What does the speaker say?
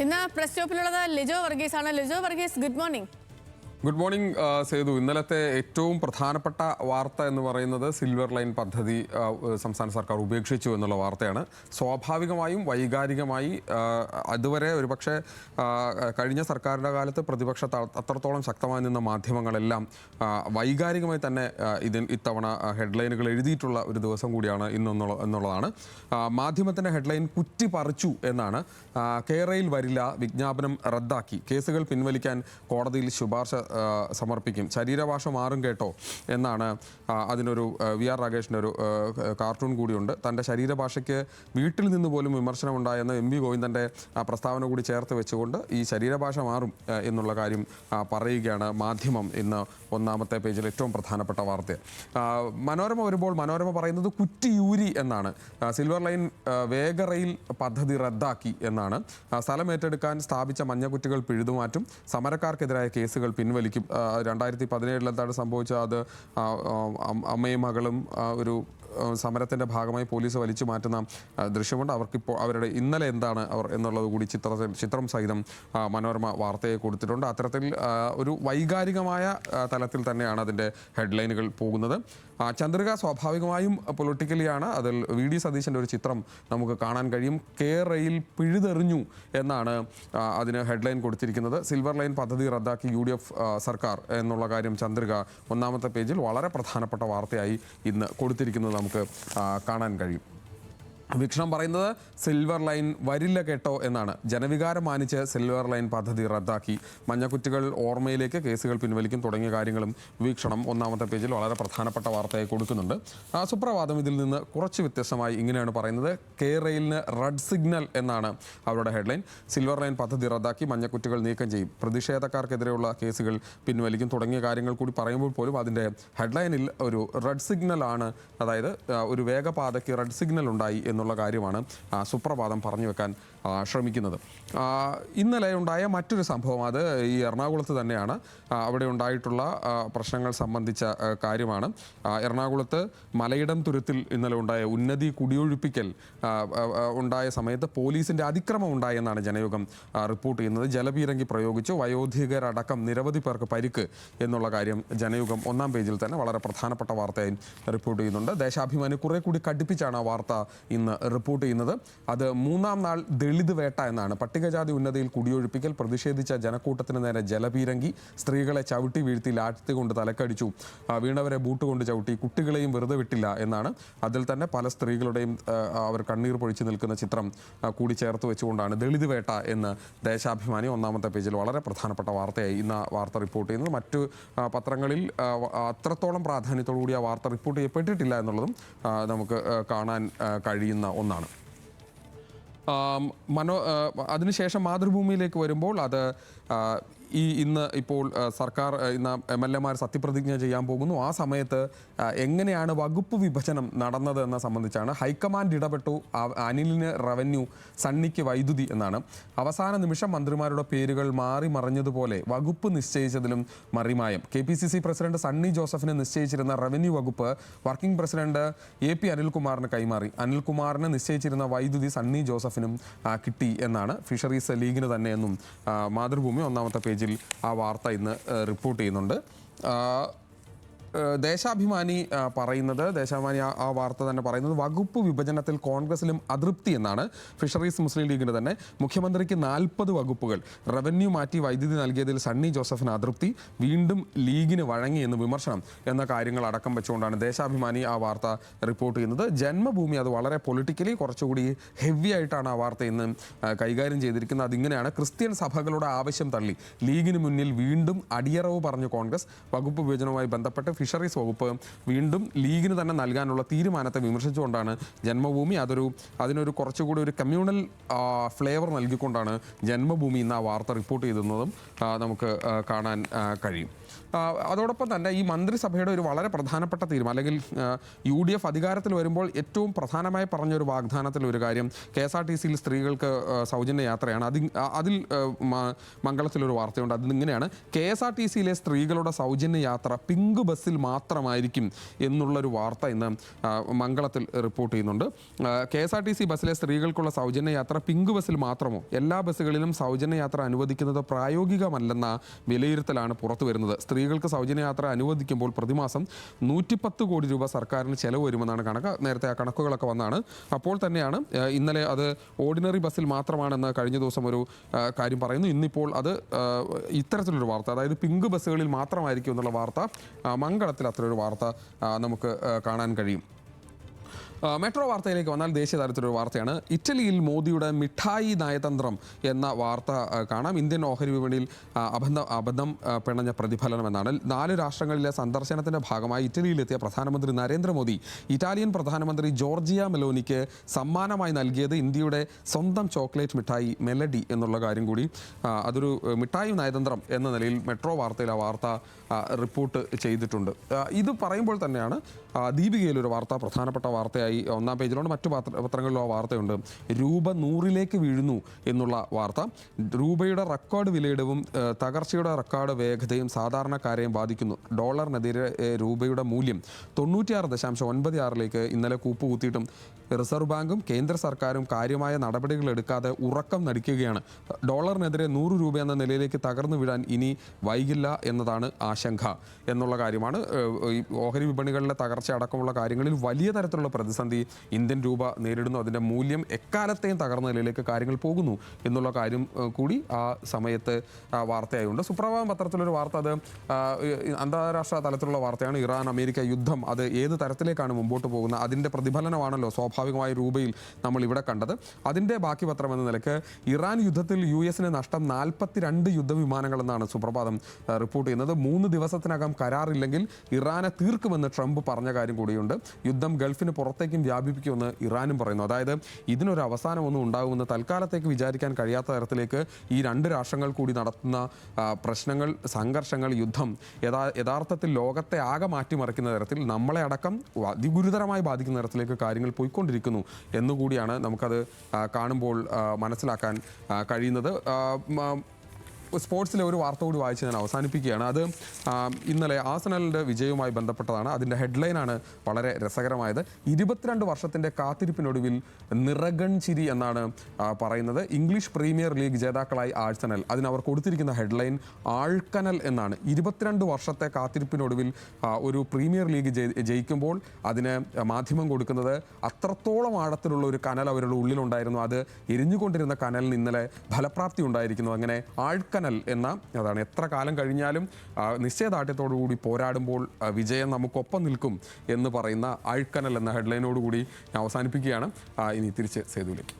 ഇന്ന് പ്രസ് സ്റ്റോപ്പിലുള്ളത് ലിജോ വർഗീസ് ആണ്. Lijo Varghese, good morning. Good morning Sethu. ഇന്നലത്തെ ഏറ്റവും പ്രധാനപ്പെട്ട വാർത്ത എന്ന് പറയുന്നത് സിൽവർ ലൈൻ പദ്ധതി സംസ്ഥാന സർക്കാർ ഉപേക്ഷിച്ചു എന്നുള്ള വാർത്തയാണ്. സ്വാഭാവികമായും വൈകാരികമായി അതുവരെ ഒരുപക്ഷെ കഴിഞ്ഞ സർക്കാരിൻ്റെ കാലത്ത് പ്രതിപക്ഷ അത്രത്തോളം ശക്തമായി നിന്ന മാധ്യമങ്ങളെല്ലാം വൈകാരികമായി തന്നെ ഇത്തവണ ഹെഡ്ലൈനുകൾ എഴുതിയിട്ടുള്ള ഒരു ദിവസം കൂടിയാണ് എന്നുള്ളതാണ്. മാധ്യമത്തിൻ്റെ ഹെഡ്ലൈൻ കുറ്റി പറിച്ചു എന്നാണ്. കേരയിൽ വരില്ല, വിജ്ഞാപനം റദ്ദാക്കി, കേസുകൾ പിൻവലിക്കാൻ കോടതിയിൽ ശുപാർശ സമർപ്പിക്കും, ശരീരഭാഷ മാറും കേട്ടോ എന്നാണ് അതിനൊരു വി ആർ രാകേഷിൻ്റെ ഒരു കാർട്ടൂൺ കൂടിയുണ്ട്. തൻ്റെ ശരീരഭാഷയ്ക്ക് വീട്ടിൽ നിന്ന് പോലും വിമർശനമുണ്ടായെന്ന് എം വി ഗോവിന്ദൻ്റെ പ്രസ്താവന കൂടി ചേർത്ത് വെച്ചുകൊണ്ട് ഈ ശരീരഭാഷ മാറും എന്നുള്ള കാര്യം പറയുകയാണ് മാധ്യമം ഇന്ന് ഒന്നാമത്തെ പേജിൽ ഏറ്റവും പ്രധാനപ്പെട്ട വാർത്ത. മനോരമ വരുമ്പോൾ മനോരമ പറയുന്നത് കുറ്റിയൂരി എന്നാണ്. സിൽവർ ലൈൻ വേഗറെയിൽ പദ്ധതി റദ്ദാക്കി എന്നാണ്. സ്ഥലം ഏറ്റെടുക്കാൻ സ്ഥാപിച്ച മഞ്ഞക്കുറ്റികൾ പിഴുതുമാറ്റും, സമരക്കാർക്കെതിരായ കേസുകൾ പിൻവലിക്കും. 2017 എന്താണ് സംഭവിച്ചത്? അത് അമ്മയും മകളും ഒരു സമരത്തിൻ്റെ ഭാഗമായി പോലീസ് വലിച്ചു മാറ്റുന്ന ദൃശ്യമുണ്ട്. അവർക്കിപ്പോൾ അവരുടെ ഇന്നലെ എന്താണ് അവർ എന്നുള്ളത് കൂടി ചിത്രം സഹിതം മനോരമ വാർത്തയെ കൊടുത്തിട്ടുണ്ട്. അത്തരത്തിൽ ഒരു വൈകാരികമായ തലത്തിൽ തന്നെയാണ് അതിൻ്റെ ഹെഡ്ലൈനുകൾ പോകുന്നത്. ചന്ദ്രിക സ്വാഭാവികമായും പൊളിറ്റിക്കലിയാണ്. അതിൽ വി ഡി സതീശൻ്റെ ഒരു ചിത്രം നമുക്ക് കാണാൻ കഴിയും. കേരയിൽ പിഴുതെറിഞ്ഞു എന്നാണ് അതിന് ഹെഡ്ലൈൻ കൊടുത്തിരിക്കുന്നത്. സിൽവർ ലൈൻ പദ്ധതി റദ്ദാക്കി UDF സർക്കാർ എന്നുള്ള കാര്യം ചന്ദ്രിക ഒന്നാമത്തെ പേജിൽ വളരെ പ്രധാനപ്പെട്ട വാർത്തയായി ഇന്ന് കൊടുത്തിരിക്കുന്നത് നമുക്ക് കാണാൻ കഴിയും. വീക്ഷണം പറയുന്നത് സിൽവർ ലൈൻ വരില്ല കേട്ടോ എന്നാണ്. ജനവികാരം മാനിച്ച് സിൽവർ ലൈൻ പദ്ധതി റദ്ദാക്കി, മഞ്ഞക്കുറ്റികൾ ഓർമ്മയിലേക്ക്, കേസുകൾ പിൻവലിക്കും തുടങ്ങിയ കാര്യങ്ങളും വീക്ഷണം ഒന്നാമത്തെ പേജിൽ വളരെ പ്രധാനപ്പെട്ട വാർത്തയായി കൊടുക്കുന്നുണ്ട്. സുപ്രഭാതം ഇതിൽ നിന്ന് കുറച്ച് വ്യത്യസ്തമായി ഇങ്ങനെയാണ് പറയുന്നത്. കേരയിലിന് റെഡ് സിഗ്നൽ എന്നാണ് അവരുടെ ഹെഡ്ലൈൻ. സിൽവർ ലൈൻ പദ്ധതി റദ്ദാക്കി, മഞ്ഞക്കുറ്റികൾ നീക്കം ചെയ്യും, പ്രതിഷേധക്കാർക്കെതിരെയുള്ള കേസുകൾ പിൻവലിക്കും തുടങ്ങിയ കാര്യങ്ങൾ കൂടി പറയുമ്പോൾ പോലും അതിൻ്റെ ഹെഡ്ലൈനിൽ ഒരു റെഡ് സിഗ്നൽ ആണ്, അതായത് ഒരു വേഗപാതയ്ക്ക് റെഡ് സിഗ്നൽ ഉണ്ടായി എന്നുള്ള കാര്യമാണ് സുപ്രഭാതം പറഞ്ഞു വെക്കാൻ ശ്രമിക്കുന്നത്. ഇന്നലെ ഉണ്ടായ മറ്റൊരു സംഭവം അത് ഈ എറണാകുളത്ത് തന്നെയാണ്. അവിടെ ഉണ്ടായിട്ടുള്ള പ്രശ്നങ്ങൾ സംബന്ധിച്ച കാര്യമാണ്. എറണാകുളത്ത് മലയിടം തുരുത്തിൽ ഇന്നലെ ഉണ്ടായ ഉന്നതി കുടിയൊഴിപ്പിക്കൽ ഉണ്ടായ സമയത്ത് പോലീസിൻ്റെ അതിക്രമം ഉണ്ടായെന്നാണ് ജനയുഗം റിപ്പോർട്ട് ചെയ്യുന്നത്. ജലപീരങ്കി പ്രയോഗിച്ചു, വയോധികരടക്കം നിരവധി പേർക്ക് പരിക്ക് എന്നുള്ള കാര്യം ജനയുഗം ഒന്നാം പേജിൽ തന്നെ വളരെ പ്രധാനപ്പെട്ട വാർത്തയായി റിപ്പോർട്ട് ചെയ്യുന്നുണ്ട്. ദേശാഭിമാനി കുറെ കൂടി കടുപ്പിച്ചാണ് ആ വാർത്ത ഇന്ന് റിപ്പോർട്ട് ചെയ്യുന്നത്. അത് മൂന്നാം നാൾ ദളിത് വേട്ട എന്നാണ്. പട്ടികജാതി ഉന്നതിയിൽ കുടിയൊഴിപ്പിക്കൽ, പ്രതിഷേധിച്ച ജനക്കൂട്ടത്തിന് നേരെ ജലപീരങ്കി, സ്ത്രീകളെ ചവിട്ടി വീഴ്ത്തി ലാത്തികൊണ്ട് തലക്കടിച്ചു, വീണവരെ ബൂട്ട് കൊണ്ട് ചവിട്ടി, കുട്ടികളെയും വെറുതെ വിട്ടില്ല എന്നാണ്. അതിൽ തന്നെ പല സ്ത്രീകളുടെയും അവർ കണ്ണീർ പൊഴിച്ചു നിൽക്കുന്ന ചിത്രം കൂടി ചേർത്ത് വെച്ചുകൊണ്ടാണ് ദളിത് വേട്ട എന്ന് ദേശാഭിമാനി ഒന്നാമത്തെ പേജിൽ വളരെ പ്രധാനപ്പെട്ട വാർത്തയായി ഇന്ന് വാർത്ത റിപ്പോർട്ട് ചെയ്യുന്നത്. മറ്റു പത്രങ്ങളിൽ അത്രത്തോളം പ്രാധാന്യത്തോടു കൂടി ആ വാർത്ത റിപ്പോർട്ട് ചെയ്യപ്പെട്ടിട്ടില്ല എന്നുള്ളതും നമുക്ക് കാണാൻ കഴിയുന്ന ഒന്നാണ്. അതിനുശേഷം മാതൃഭൂമിയിലേക്ക് വരുമ്പോൾ അത് ഇന്ന് ഇപ്പോൾ സർക്കാർ ഇന്ന് MLA-മാർ സത്യപ്രതിജ്ഞ ചെയ്യാൻ പോകുന്നു. ആ സമയത്ത് എങ്ങനെയാണ് വകുപ്പ് വിഭജനം നടന്നത് എന്ന സംബന്ധിച്ചാണ്. ഹൈക്കമാൻഡ് ഇടപെട്ടു, അനിലിന് റവന്യൂ, സണ്ണിക്ക് വൈദ്യുതി എന്നാണ്. അവസാന നിമിഷം മന്ത്രിമാരുടെ പേരുകൾ മാറി മറിഞ്ഞതുപോലെ വകുപ്പ് നിശ്ചയിച്ചതിലും മറിമായം. KPCC പ്രസിഡന്റ് സണ്ണി ജോസഫിന് നിശ്ചയിച്ചിരുന്ന റവന്യൂ വകുപ്പ് വർക്കിംഗ് പ്രസിഡന്റ് AP അനിൽകുമാറിന് കൈമാറി. അനിൽകുമാറിന് നിശ്ചയിച്ചിരുന്ന വൈദ്യുതി സണ്ണി ജോസഫിനും കിട്ടി എന്നാണ് ഫിഷറീസ് ലീഗിന് തന്നെയെന്നും മാതൃഭൂമി ഒന്നാമത്തെ പേജിൽ ആ വാർത്ത ഇന്ന് റിപ്പോർട്ട് ചെയ്യുന്നുണ്ട്. ദേശാഭിമാനി ആ വാർത്ത തന്നെ പറയുന്നത് വകുപ്പ് വിഭജനത്തിൽ കോൺഗ്രസിലും അതൃപ്തി എന്നാണ്. ഫിഷറീസ് മുസ്ലിം ലീഗിന് തന്നെ. മുഖ്യമന്ത്രിക്ക് 40 വകുപ്പുകൾ, റവന്യൂ മാറ്റി വൈദ്യുതി നൽകിയതിൽ സണ്ണി ജോസഫിന് അതൃപ്തി, വീണ്ടും ലീഗിന് വഴങ്ങി എന്ന് വിമർശനം എന്ന കാര്യങ്ങൾ അടക്കം വെച്ചുകൊണ്ടാണ് ദേശാഭിമാനി ആ വാർത്ത റിപ്പോർട്ട് ചെയ്യുന്നത്. ജന്മഭൂമി അത് വളരെ പൊളിറ്റിക്കലി കുറച്ചുകൂടി ഹെവി ആയിട്ടാണ് ആ വാർത്ത ഇന്ന് കൈകാര്യം ചെയ്തിരിക്കുന്നത്. അതിങ്ങനെയാണ്: ക്രിസ്ത്യൻ സഭകളുടെ ആവശ്യം തള്ളി, ലീഗിന് മുന്നിൽ വീണ്ടും അടിയറവ് പറഞ്ഞു കോൺഗ്രസ്. വകുപ്പ് വിഭജനവുമായി ബന്ധപ്പെട്ട് ഫിഷറീസ് വകുപ്പ് വീണ്ടും ലീഗിന് തന്നെ നൽകാനുള്ള തീരുമാനത്തെ വിമർശിച്ചുകൊണ്ടാണ് ജന്മഭൂമി അതിനൊരു കുറച്ചുകൂടി ഒരു കമ്മ്യൂണൽ ഫ്ലേവർ നൽകിക്കൊണ്ടാണ് ജന്മഭൂമി ഇന്ന് ആ വാർത്ത റിപ്പോർട്ട് ചെയ്തിരുന്നതും നമുക്ക് കാണാൻ കഴിയും. അതോടൊപ്പം തന്നെ ഈ മന്ത്രിസഭയുടെ ഒരു വളരെ പ്രധാനപ്പെട്ട തീരുമാനം, അല്ലെങ്കിൽ UDF അധികാരത്തിൽ വരുമ്പോൾ ഏറ്റവും പ്രധാനമായി പറഞ്ഞൊരു വാഗ്ദാനത്തിൽ ഒരു കാര്യം KSRTCയിൽ സ്ത്രീകൾക്ക് സൗജന്യ യാത്രയാണ്. അതിൽ മംഗളത്തിലൊരു വാർത്തയുണ്ട്. അതിങ്ങനെയാണ്: KSRTCയിലെ സ്ത്രീകളുടെ സൗജന്യ യാത്ര പിങ്ക് ബസ്സിൽ മാത്രമായിരിക്കും എന്നുള്ളൊരു വാർത്ത ഇന്ന് മംഗളത്തിൽ റിപ്പോർട്ട് ചെയ്യുന്നുണ്ട്. KSRTC ബസ്സിലെ സ്ത്രീകൾക്കുള്ള സൗജന്യ യാത്ര പിങ്ക് ബസ്സിൽ മാത്രമോ എല്ലാ ബസ്സുകളിലും സൗജന്യ യാത്ര അനുവദിക്കുന്നത് പ്രായോഗികമല്ലെന്ന വിലയിരുത്തലാണ് പുറത്തു വരുന്നത്. സ്ത്രീകൾക്ക് സൗജന്യ യാത്ര അനുവദിക്കുമ്പോൾ പ്രതിമാസം 110 കോടി രൂപ സർക്കാരിന് ചെലവ് വരുമെന്നാണ് കണക്ക്. നേരത്തെ ആ കണക്കുകളൊക്കെ വന്നാണ്. അപ്പോൾ തന്നെയാണ് ഇന്നലെ അത് ഓർഡിനറി ബസ്സിൽ മാത്രമാണെന്ന് കഴിഞ്ഞ ദിവസം ഒരു കാര്യം പറയുന്നു. ഇന്നിപ്പോൾ അത് ഇത്തരത്തിലൊരു വാർത്ത, അതായത് പിങ്ക് ബസ്സുകളിൽ മാത്രമായിരിക്കും എന്നുള്ള വാർത്ത മംഗളത്തിൽ അത്രയൊരു വാർത്ത നമുക്ക് കാണാൻ കഴിയും. മെട്രോ വാർത്തയിലേക്ക് വന്നാൽ ദേശീയ തലത്തിലൊരു വാർത്തയാണ്. ഇറ്റലിയിൽ മോദിയുടെ മിഠായി നയതന്ത്രം എന്ന വാർത്ത കാണാം. ഇന്ത്യൻ ഓഹരി വിപണിയിൽ അബദ്ധം പിണഞ്ഞ പ്രതിഫലനം എന്നാണ്. 4 രാഷ്ട്രങ്ങളിലെ സന്ദർശനത്തിന്റെ ഭാഗമായി ഇറ്റലിയിലെത്തിയ പ്രധാനമന്ത്രി നരേന്ദ്രമോദി ഇറ്റാലിയൻ പ്രധാനമന്ത്രി ജോർജിയ മെലോനിക്ക് സമ്മാനമായി നൽകിയത് ഇന്ത്യയുടെ സ്വന്തം ചോക്ലേറ്റ് മിഠായി മെലഡി എന്നുള്ള കാര്യം കൂടി അതൊരു മിഠായി നയതന്ത്രം എന്ന നിലയിൽ മെട്രോ വാർത്തയിൽ ആ വാർത്ത റിപ്പോർട്ട് ചെയ്തിട്ടുണ്ട്. ഇത് പറയുമ്പോൾ തന്നെയാണ് ദീപികയിലൊരു വാർത്ത, പ്രധാനപ്പെട്ട വാർത്തയായി ഒന്നാം പേജിലുണ്ട്. മറ്റു പത്രങ്ങളിലും ആ വാർത്തയുണ്ട്. രൂപ 100-ലേക്ക് വീഴുന്നു എന്നുള്ള വാർത്ത. രൂപയുടെ റെക്കോർഡ് വിലയിടവും തകർച്ചയുടെ റെക്കോർഡ് വേഗതയും സാധാരണക്കാരെയും ബാധിക്കുന്നു. ഡോളറിനെതിരെ രൂപയുടെ മൂല്യം 96.96-ലേക്ക് ഇന്നലെ കൂപ്പുകുത്തിയിട്ടും റിസർവ് ബാങ്കും കേന്ദ്ര സർക്കാരും കാര്യമായ നടപടികൾ എടുക്കാതെ ഉറക്കം നടിക്കുകയാണ്. ഡോളറിനെതിരെ 100 രൂപ എന്ന നിലയിലേക്ക് തകർന്നു വീഴാൻ ഇനി വൈകില്ല എന്നതാണ് ആശങ്ക എന്നുള്ള കാര്യമാണ്. ഈ ഓഹരി വിപണികളിലെ തകർച്ച അടക്കമുള്ള കാര്യങ്ങളിൽ വലിയ തരത്തിലുള്ള പ്രതിസന്ധി ഇന്ത്യൻ രൂപ നേരിടുന്നു. അതിൻ്റെ മൂല്യം എക്കാലത്തെയും തകർന്ന നിലയിലേക്ക് കാര്യങ്ങൾ പോകുന്നു എന്നുള്ള കാര്യം കൂടി ആ സമയത്ത് വാർത്തയായുണ്ട്. സുപ്രഭാതം പത്രത്തിലൊരു വാർത്ത, അത് അന്താരാഷ്ട്ര തലത്തിലുള്ള വാർത്തയാണ്. ഇറാൻ അമേരിക്ക യുദ്ധം അത് ഏത് തരത്തിലേക്കാണ് മുമ്പോട്ട് പോകുന്നത്, അതിൻ്റെ പ്രതിഫലനമാണല്ലോ സ്വാഭാവികമായ രൂപയിൽ നമ്മൾ ഇവിടെ കണ്ടത്. അതിൻ്റെ ബാക്കി പത്രം എന്ന നിലയ്ക്ക് ഇറാൻ യുദ്ധത്തിൽ US-ന് നഷ്ടം 42 യുദ്ധവിമാനങ്ങളെന്നാണ് സുപ്രഭാതം റിപ്പോർട്ട് ചെയ്യുന്നത്. 3 ദിവസത്തിനകം കരാറില്ലെങ്കിൽ ഇറാനെ തീർക്കുമെന്ന് ട്രംപ് പറഞ്ഞ കാര്യം കൂടിയുണ്ട്. യുദ്ധം ഗൾഫിന് പുറത്തേക്കും വ്യാപിപ്പിക്കുമെന്ന് ഇറാനും പറയുന്നു. അതായത് ഇതിനൊരു അവസാനമൊന്നും ഉണ്ടാകുമെന്ന് തൽക്കാലത്തേക്ക് വിചാരിക്കാൻ കഴിയാത്ത തരത്തിലേക്ക് ഈ 2 രാഷ്ട്രങ്ങൾ കൂടി നടത്തുന്ന പ്രശ്നങ്ങൾ, സംഘർഷങ്ങൾ, യുദ്ധം യഥാർത്ഥത്തിൽ ലോകത്തെ ആകെ മാറ്റിമറിക്കുന്ന തരത്തിൽ, നമ്മളെ അടക്കം അതിഗുരുതരമായി ബാധിക്കുന്ന തരത്തിലേക്ക് കാര്യങ്ങൾ പോയിക്കൊണ്ടിരിക്കുന്നു എന്നുകൂടിയാണ് നമുക്കത് കാണുമ്പോൾ മനസ്സിലാക്കാൻ കഴിയുന്നത്. സ്പോർട്സിലെ ഒരു വാർത്ത കൂടി വായിച്ച് ഞാൻ അവസാനിപ്പിക്കുകയാണ്. അത് ഇന്നലെ ആഴ്സണലിൻ്റെ വിജയവുമായി ബന്ധപ്പെട്ടതാണ്. അതിൻ്റെ ഹെഡ്ലൈനാണ് വളരെ രസകരമായത്. 22 വർഷത്തിൻ്റെ കാത്തിരിപ്പിനൊടുവിൽ നിറകൺ ചിരി എന്നാണ് പറയുന്നത്. ഇംഗ്ലീഷ് പ്രീമിയർ ലീഗ് ജേതാക്കളായി ആഴ്സണൽ. അതിനവർ കൊടുത്തിരിക്കുന്ന ഹെഡ്ലൈൻ ആൾക്കനൽ എന്നാണ്. 22 വർഷത്തെ കാത്തിരിപ്പിനൊടുവിൽ ഒരു പ്രീമിയർ ലീഗ് ജയിക്കുമ്പോൾ അതിന് മാധ്യമം കൊടുക്കുന്നത് അത്രത്തോളം ആഴത്തിലുള്ള ഒരു കനൽ അവരുടെ ഉള്ളിലുണ്ടായിരുന്നു. അത് എരിഞ്ഞുകൊണ്ടിരുന്ന കനലിന് ഇന്നലെ ഫലപ്രാപ്തി ഉണ്ടായിരിക്കുന്നു. അങ്ങനെ ആൾക്കനൽ എന്ന, അതാണ് എത്ര കാലം കഴിഞ്ഞാലും നിശ്ചയദാർഢ്യത്തോടുകൂടി പോരാടുമ്പോൾ വിജയം നമുക്കൊപ്പം നിൽക്കും എന്ന് പറയുന്ന ആഴ്ക്കനൽ എന്ന ഹെഡ്ലൈനോടുകൂടി ഞാൻ അവസാനിപ്പിക്കുകയാണ്. ഇനി തിരിച്ച് സേതുവിലേക്ക്.